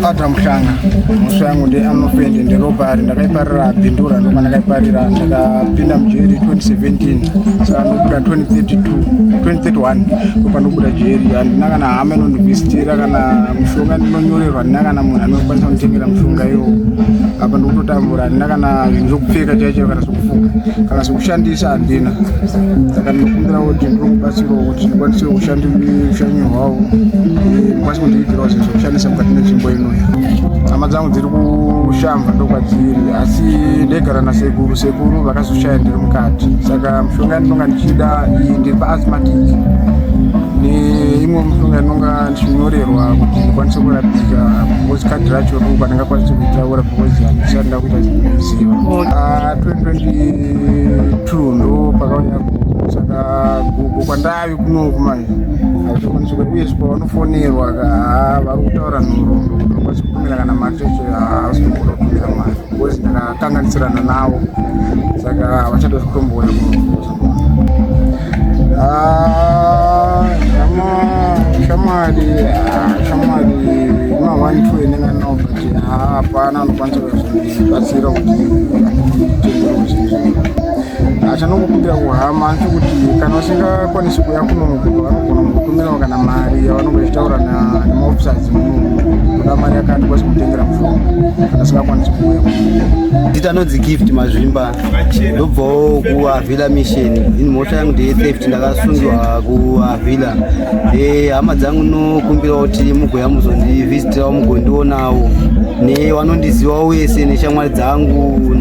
Adam Shanga musangu ndi anofende ndi Robert ndakaiparira bindura ndo ndakaiparira ndakapinda mjeri 2017 saka ndobuda 2031 kupanobuda jeri andina kana hama inondivhistira kana mushonga ndinonyorerwa andina kana munhu anokwanisa kunditengera mushonga iwo apa ndikutotambura andina kana zvinhu zvokupfeka chaicho kana zvokufuka kana zvokushandisa handina saka ndinokumbira kuti ndinokubatsirawo kuti ndikwanise kushandisa ushanyu hwavo ndikwanise kundiitirawo zvinhu zvokushandisa mukati menzvimbo inoyo. Hama dzangu dziri kushamva ndokwadziri asi ndegara nasekuru vakazoshaya ndiri mukati saka mushonga ndinonga ndichida iyi ndiri paasthmatic neimwe mushonga ndinonga ndichinyorerwa kuti ndikwanise kurapika because kadhi racho ndo ndingakwanise kuitaura because handisati ndakuita ziva 2022 ndo pakauya saka gugu kwandavi kunoku manje hazvikwanisi kuti uyezve pavanofonerwa vari kutaura nhuro ndokwanisa kutumira kana mari cheche havasitombora kutumira mari because ndakakanganisirana navo saka vachada kutomboya shamwari ima 1 endinganao kuti hapana anokwanisa kuzondibatsira kuti achanongokumbira kuhama nechekuti kana usingakwanisi kuya kunoku vanogona kutumirawo kana mari yavanonga vachitaura nemaofisers kuda mari yakati kwasi kutengera mushonga kana singakwanisi kuya. Nditanonzi Gift Mazvimba ndobvawo kuAvila Mission ini mhosva yangu ndeyetheft ndakasungirwa kuAvila. Hama dzangu nokumbirawo kuti mugoya muzondivhizitirawo mugondionawo nevanondizivawo wese neshamwari dzangu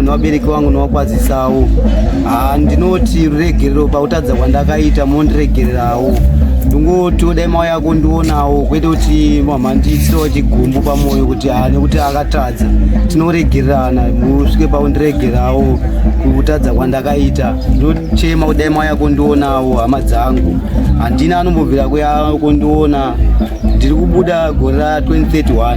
nevabereki vangu novakwazisawo. Ndinoti ruregerero pautadza kwandakaita mondiregererawo ndingoti dai mauya yako ndionawo kwete kuti mamhandisirawo chigumbu pamwoyo kuti nekuti akatadza tinoregererana musvike paundiregerawo kutadza kwandakaita ndinochema kuti dai mauya yako ndionawo. Hama dzangu handina anombobvira kuya kondiona ndiri kubuda gore ra 2031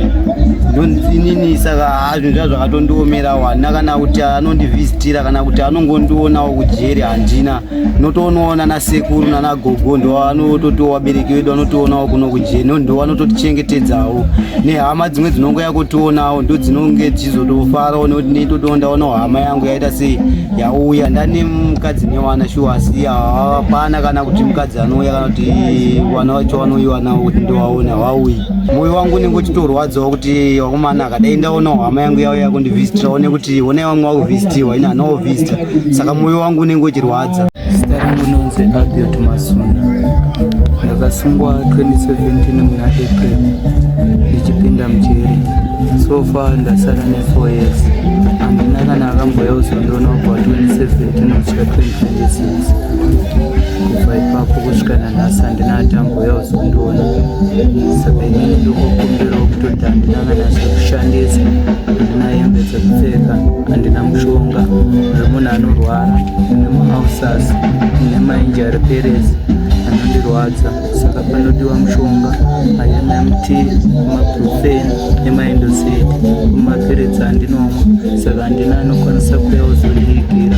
ndinini saka zvinhu zva zvakatondiomerawo handina kana kuti anondivhizitira kana kuti anongondionawo kujeri handina. Notoonawo nasekuru nanagogo ndovanototiwo vabereki vedu vanotoonawo kuno kujeri ndo vanototichengetedzawo nehama dzimwe dzinongoya kutionawo ndo dzinonge dzichizotofarawo nekuti nditotondaonawo hama yangu yaita sei yauya ndane mukadzi newana shuwa asi hapana kana kuti mukadzi anouya kana kuti wana vacho vanoiwanawo kuti ndovaona vauyi. Mwoyo wangu unenge uchitorwadzawo kuti wakomana akadai ndaonawo hama yangu yauya kundivhizitirawo nekuti onai vamwe vakuvhizitiwa ini hanawo vhizita saka mwoyo wangu unenge uchirwadza. Zita rangu nonzi Abiot Masunda. Ndakasungwa 2017 muna April ndichipinda mjeri. So far ndasara ne4 years. Handina kana akamboya uzondiona kubva 2017 kusvika 2026. Kubva ipapo kusvika nanhasi handina atamboya uzondiona. Saka inini ndingokumbirawo kutoti handina kana zvekushandisa, handina hembe dzekupfeka, handina mushonga. Munhu anorwara nemahausasi nemainjari perezi anondirwadza saka panodiwa mushonga ayMMT, mabrufeni nemaindoseti kumaperedzi andinomwa saka handina anokwanisa kuya uzondiigira.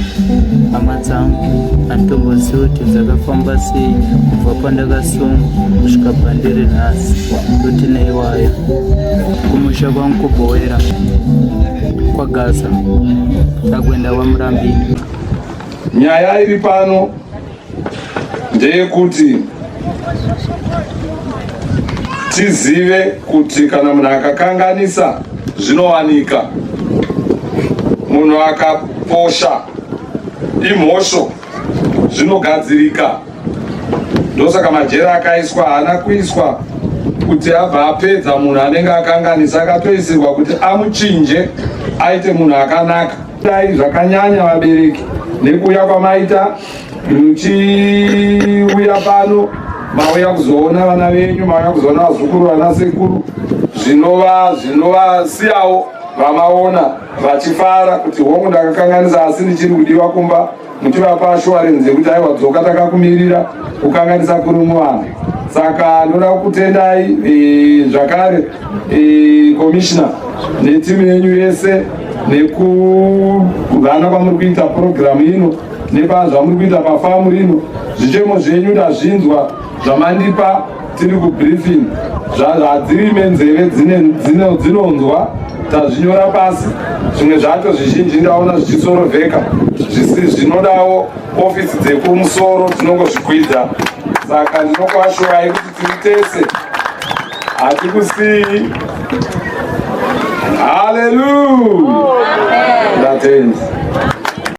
Hama dzangu handitombozivi kuti dzakafamba sei kubva pandakasungwa kusvika pandiri nhasi toti neiwaya kumusha kwangu kubhowera kwaGaza ndakuenda kwaMurambini. Nyaya iri pano ndeyekuti tizive kuti kana munhu akakanganisa zvinowanika, munhu akaposha imhosho zvinogadzirika. Ndosaka majera akaiswa haana kuiswa kuti abva apedza munhu anenge akanganisa, akatoisirwa kuti amuchinje aite munhu akanaka. Dai zvakanyanya vabereki nekuuya kwamaita muchiuya pano mauya kuzoona vana venyu, mauya kuzoona vazukuru vana sekuru, zvinovasiyawo vamaona vachifara kuti hongu ndakakanganisa asi ndichiri kudiwa kumba, muchivapa assurance yekuti aiwa dzoka takakumirira kukanganisa kuri muvanhu. Saka ndoda kutendai zvakare commissioner netimu yenyu yese nekuvana kwamuri kuita program ino nepazvamuri kuita pafamu rino. Zvichemo zvenyu ndazvinzwa zvamandipa tiri kubriefing zvadzirime nzeve dzinonzwa tazvinyora pasi. Zvimwe zvacho zvizhinji ndaona zvichisorovheka, zvinodawo ofisi dzekumusoro dzinongozvikwidza. Saka ndinokuashurai kuti tiri tese hatikusii. Hallelujah. Ndatenzi.